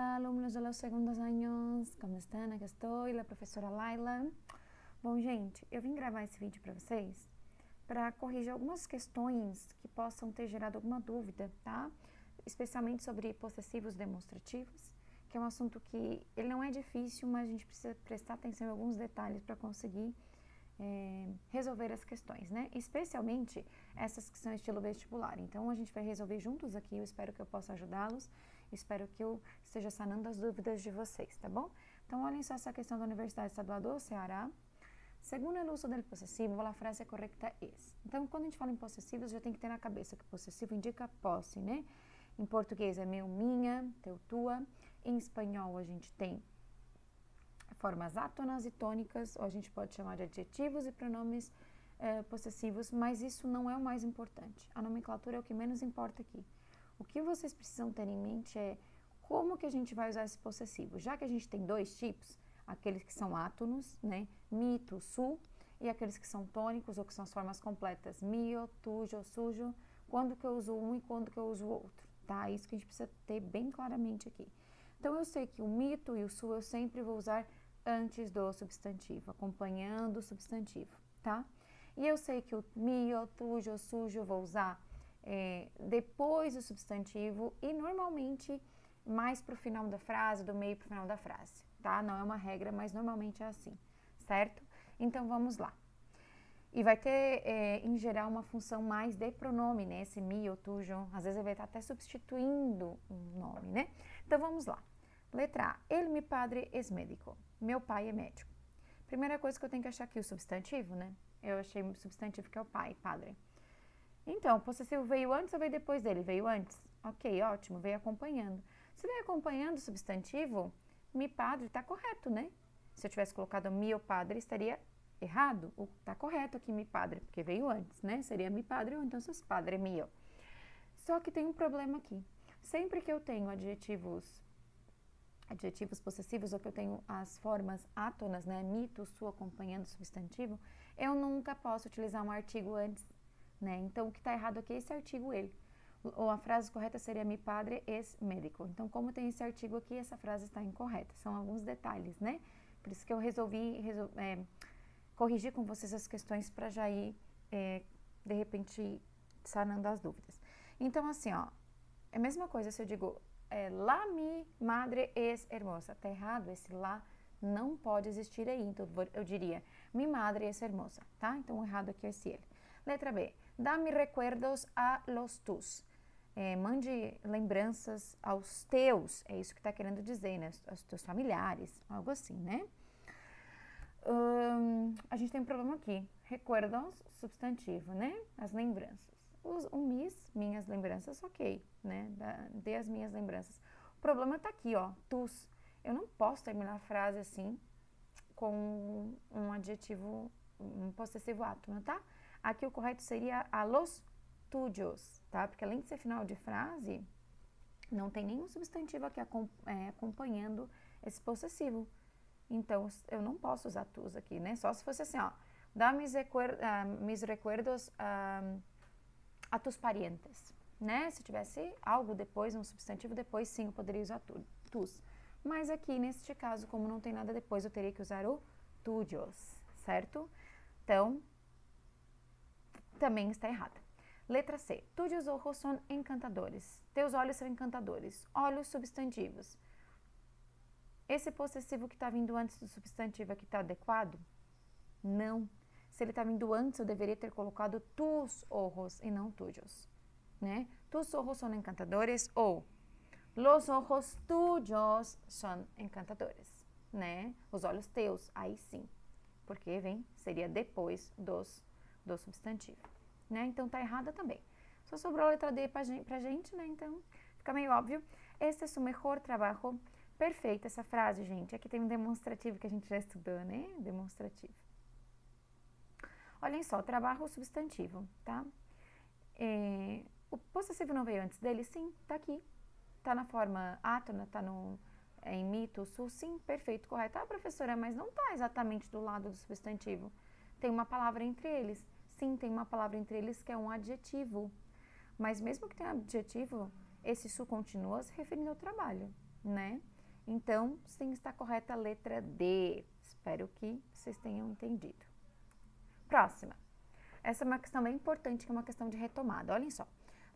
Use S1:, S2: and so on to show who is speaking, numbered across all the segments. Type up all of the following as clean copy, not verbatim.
S1: Hola, alumnos de los segundos años, como estão? Aqui estou, a professora Laila. Bom, gente, eu vim gravar esse vídeo para vocês para corrigir algumas questões que possam ter gerado alguma dúvida, tá? Especialmente sobre possessivos demonstrativos, que é um assunto que ele não é difícil, mas a gente precisa prestar atenção em alguns detalhes para conseguir resolver as questões, né? Especialmente essas que são estilo vestibular. Então, a gente vai resolver juntos aqui. Eu espero que eu possa ajudá-los. Espero que eu esteja sanando as dúvidas de vocês, tá bom? Então, olhem só essa questão da Universidade Estadual do Ceará. Segundo o uso del possessivo, a frase correta é. Então, quando a gente fala em possessivos, já tem que ter na cabeça que possessivo indica posse, né? Em português é meu, minha, teu, tua. Em espanhol, a gente tem formas átonas e tônicas, ou a gente pode chamar de adjetivos e pronomes possessivos, mas isso não é o mais importante. A nomenclatura é o que menos importa aqui. O que vocês precisam ter em mente é como que a gente vai usar esse possessivo. Já que a gente tem dois tipos, aqueles que são átonos, né, mi, tu, su, e aqueles que são tônicos, ou que são as formas completas, mio, tuyo, sujo, quando que eu uso um e quando que eu uso o outro, tá? Isso que a gente precisa ter bem claramente aqui. Então, eu sei que o mi, tu e o su eu sempre vou usar antes do substantivo, acompanhando o substantivo, tá? E eu sei que o mio, tuyo, sujo eu vou usar depois do substantivo e normalmente mais pro final da frase, do meio pro final da frase, tá? Não é uma regra, mas normalmente é assim, certo? Então, vamos lá. E vai ter, em geral, uma função mais de pronome, né? Esse mio, tuyo, às vezes ele vai estar até substituindo um nome, né? Então, vamos lá. Letra A. El mi padre es médico. Meu pai é médico. Primeira coisa que eu tenho que achar aqui, o substantivo, né? Eu achei o substantivo que é o pai, padre. Então, o possessivo veio antes ou veio depois dele? Veio antes. Ok, ótimo, veio acompanhando. Se veio acompanhando o substantivo, mi padre está correto, né? Se eu tivesse colocado mio padre, estaria errado. Está correto aqui mi padre, porque veio antes, né? Seria mi padre ou então seus padre mio. Só que tem um problema aqui. Sempre que eu tenho adjetivos possessivos, ou que eu tenho as formas átonas, né, mi, tu, su, acompanhando o substantivo, eu nunca posso utilizar um artigo antes, né, então o que está errado aqui é esse artigo ele, ou a frase correta seria mi padre es médico. Então, como tem esse artigo aqui, essa frase está incorreta, são alguns detalhes, né, por isso que eu resolvi corrigir com vocês as questões para já ir, de repente, sanando as dúvidas. Então, assim, ó, é a mesma coisa se eu digo la mi madre es hermosa. Tá errado, esse lá não pode existir aí. Então, eu diria, mi madre es hermosa, tá? Então, o errado aqui é esse ele. Letra B. Dame recuerdos a los tus. Mande lembranças aos teus. É isso que tá querendo dizer, né? Aos teus familiares, algo assim, né? A gente tem um problema aqui. Recuerdos, substantivo, né? As lembranças. O mis, minhas lembranças, ok, né? Dê as minhas lembranças. O problema tá aqui, ó, tus. Eu não posso terminar a frase assim com um adjetivo, um possessivo átono, tá? Aqui o correto seria a los tuyos, tá? Porque além de ser final de frase, não tem nenhum substantivo aqui acompanhando esse possessivo. Então, eu não posso usar tus aqui, né? Só se fosse assim, ó, dá mis recuerdos a tus parientes, né? Se tivesse algo depois, um substantivo depois, sim, eu poderia usar tus. Mas aqui, neste caso, como não tem nada depois, eu teria que usar o tuyos, certo? Então, também está errada. Letra C. Tuyos ojos son encantadores. Teus olhos são encantadores. Olhos substantivos. Esse possessivo que está vindo antes do substantivo aqui está adequado? Não. Se ele está vindo antes, eu deveria ter colocado tus ojos e não tuyos, né? Tus ojos son encantadores ou los ojos tuyos son encantadores, né? Os olhos teus, aí sim, porque seria depois do substantivo, né? Então tá errada também. Só sobrou a letra D pra gente, né? Então fica meio óbvio. Este é o melhor trabalho. Perfeita essa frase, gente. Aqui tem um demonstrativo que a gente já estudou, né? Demonstrativo. Olhem só, trabalho substantivo, tá? O possessivo não veio antes dele? Sim, tá aqui. Tá na forma átona, tá em mi, tu, su, sim, perfeito, correto. Ah, professora, mas não tá exatamente do lado do substantivo. Tem uma palavra entre eles. Sim, tem uma palavra entre eles que é um adjetivo. Mas mesmo que tenha adjetivo, esse su continua se referindo ao trabalho, né? Então, sim, está correta a letra D. Espero que vocês tenham entendido. Próxima. Essa é uma questão bem importante, que é uma questão de retomada. Olhem só.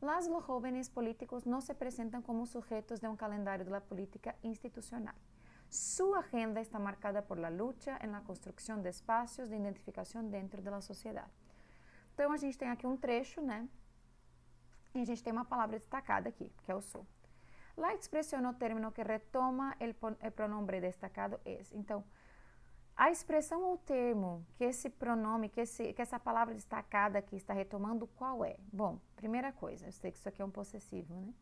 S1: Los jóvenes políticos no se presentan como sujetos de un calendario de la política institucional. Su agenda está marcada por la lucha en la construcción de espacios de identificación dentro de la sociedad. Então, a gente tem aqui um trecho, né? E a gente tem uma palavra destacada aqui, que é o su. La expresión o término que retoma el pronombre destacado es. Então, a expressão ou termo que esse pronome, que essa palavra destacada aqui está retomando, qual é? Bom, primeira coisa, eu sei que isso aqui é um possessivo, né?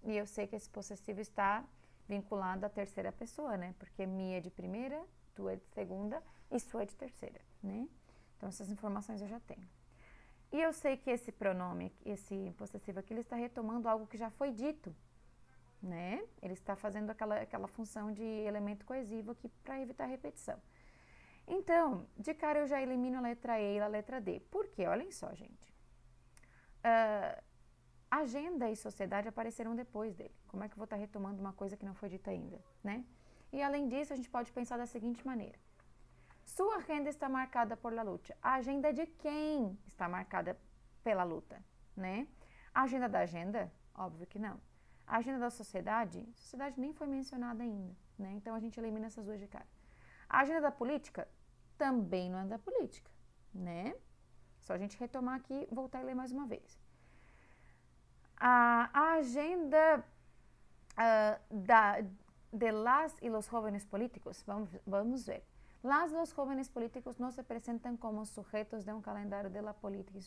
S1: E eu sei que esse possessivo está vinculado à terceira pessoa, né? Porque mi é de primeira, tu é de segunda e su é de terceira, né? Então, essas informações eu já tenho. E eu sei que esse pronome, esse possessivo aqui, ele está retomando algo que já foi dito, né? Ele está fazendo aquela função de elemento coesivo aqui para evitar repetição. Então, de cara eu já elimino a letra E e a letra D. Por quê? Olhem só, gente. Agenda e sociedade apareceram depois dele. Como é que eu vou estar retomando uma coisa que não foi dita ainda, né? E além disso, a gente pode pensar da seguinte maneira. Sua agenda está marcada por la luta. A agenda de quem está marcada pela luta, né? A agenda da agenda? Óbvio que não. A agenda da sociedade nem foi mencionada ainda, né? Então, a gente elimina essas duas de cara. A agenda da política também não é da política, né? Só a gente retomar aqui, voltar e ler mais uma vez. A agenda de las y los jóvenes políticos, vamos ver. Las y los jóvenes políticos no se presentan como sujetos de un calendario de la política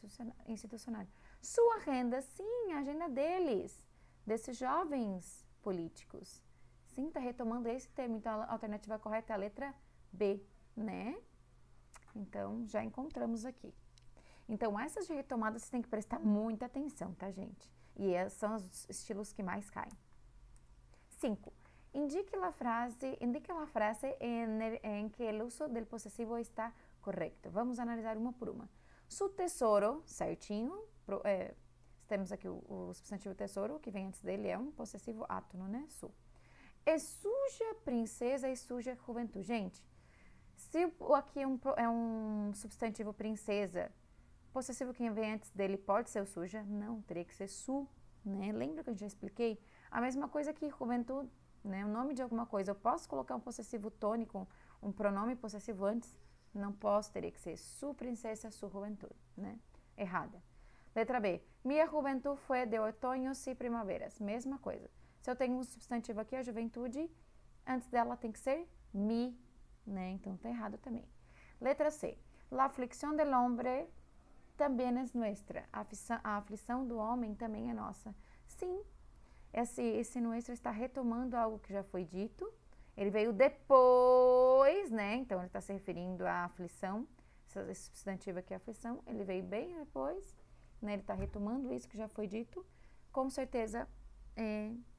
S1: institucional. Sua agenda, sim, a agenda deles, desses jovens políticos. Sim, está retomando esse termo, então a alternativa correta é a letra B, né? Então, já encontramos aqui. Então, essas de retomada você tem que prestar muita atenção, tá, gente? E esses são os estilos que mais caem. 5. Indique a frase em que o uso do possessivo está correto. Vamos analisar uma por uma. Su tesouro, certinho. Temos aqui o substantivo tesouro, que vem antes dele, é um possessivo átono, né? Su. É suja princesa e suja juventude. Gente, se aqui é um substantivo princesa, possessivo que vem antes dele pode ser o suja? Não, teria que ser su, né? Lembra que eu já expliquei? A mesma coisa que juventude, né? O nome de alguma coisa. Eu posso colocar um possessivo tônico, um pronome possessivo antes? Não posso, teria que ser su princesa, su juventude, né? Errada. Letra B. Minha juventude foi de otoños e primaveras. Mesma coisa. Se eu tenho um substantivo aqui, a juventude, antes dela tem que ser mi, né? Então tá errado também. Letra C. La aflicción del hombre também é nuestra. A aflição do homem também é nossa. Sim, esse nuestro está retomando algo que já foi dito. Ele veio depois, né? Então ele está se referindo à aflição. Esse substantivo aqui é aflição. Ele veio bem depois, né? Ele está retomando isso que já foi dito. Com certeza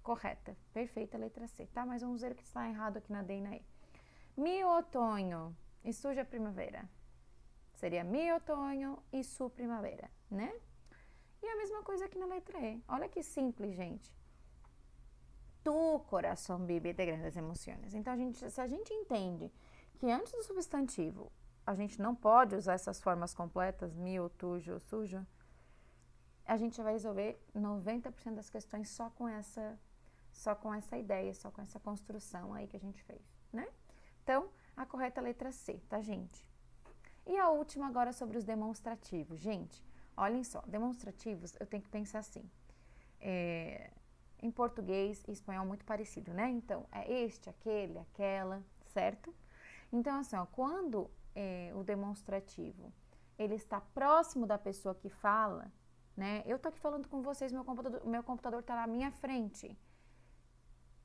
S1: correta. Perfeita, letra C, tá? Mas vamos ver o que está errado aqui na D e na E. Mi otoño e suja primavera. Seria mi otoño e su primavera, né? E a mesma coisa aqui na letra E. Olha que simples, gente. Tu coração vive de grandes emoções. Então, se a gente entende que antes do substantivo a gente não pode usar essas formas completas, mi, tujo, sujo, a gente vai resolver 90% das questões só com essa ideia, só com essa construção aí que a gente fez, né? Então, a correta é a letra C, tá, gente? E a última agora sobre os demonstrativos. Gente, olhem só, demonstrativos eu tenho que pensar assim. Em português e espanhol muito parecido, né? Então, é este, aquele, aquela, certo? Então, assim, ó, quando o demonstrativo ele está próximo da pessoa que fala, né? Eu tô aqui falando com vocês, meu computador tá na minha frente.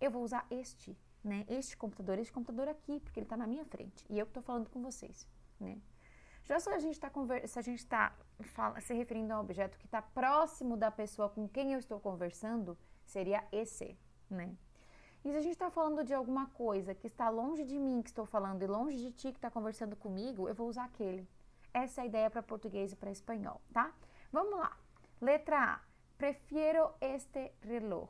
S1: Eu vou usar este, né? Este computador aqui, porque ele tá na minha frente. E eu que tô falando com vocês, né? Já se a gente está se referindo a um objeto que está próximo da pessoa com quem eu estou conversando, seria esse, né? E se a gente está falando de alguma coisa que está longe de mim, que estou falando, e longe de ti, que está conversando comigo, eu vou usar aquele. Essa é a ideia para português e para espanhol, tá? Vamos lá. Letra A. Prefiero este reloj,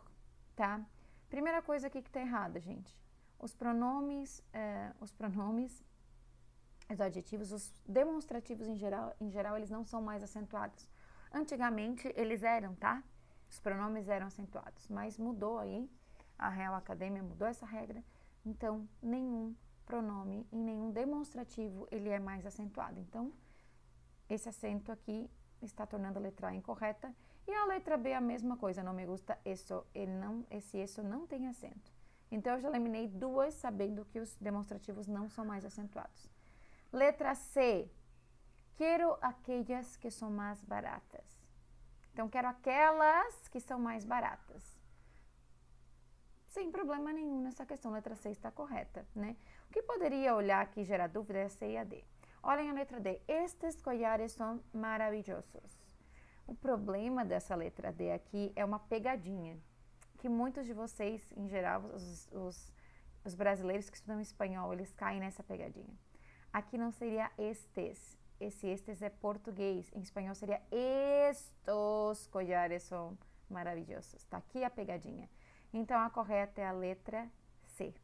S1: tá? Primeira coisa aqui que está errada, gente. Os pronomes, os adjetivos, os demonstrativos em geral, eles não são mais acentuados. Antigamente, eles eram, tá? Os pronomes eram acentuados, mas mudou aí, a Real Academia mudou essa regra, então nenhum pronome e nenhum demonstrativo ele é mais acentuado. Então, esse acento aqui está tornando a letra A incorreta. E a letra B a mesma coisa, não me gusta eso, esse eso não tem acento. Então, eu já eliminei duas sabendo que os demonstrativos não são mais acentuados. Letra C, quero aquelas que são mais baratas. Então, quero aquelas que são mais baratas. Sem problema nenhum nessa questão, letra C está correta, né? O que poderia olhar aqui e gerar dúvida é a C e a D. Olhem a letra D, estes collares são maravilhosos. O problema dessa letra D aqui é uma pegadinha, que muitos de vocês, em geral, os brasileiros que estudam espanhol, eles caem nessa pegadinha. Aqui não seria estes, esse estes é português, em espanhol seria estos collares são maravilhosos. Tá aqui a pegadinha. Então, a correta é a letra C.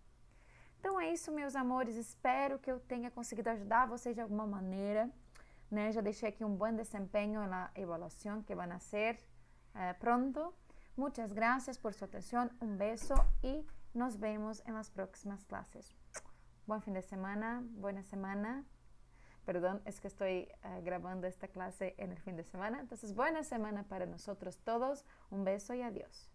S1: Então, é isso, meus amores. Espero que eu tenha conseguido ajudar vocês de alguma maneira. Né? Já deixei aqui um bom desempenho na evaluação que vai ser pronto. Muchas gracias por su atención. Un beso y nos vemos en las próximas clases. Buen fin de semana, buena semana. Perdón, es que estoy grabando esta clase en el fin de semana. Entonces, buena semana para nosotros todos. Un beso y adiós.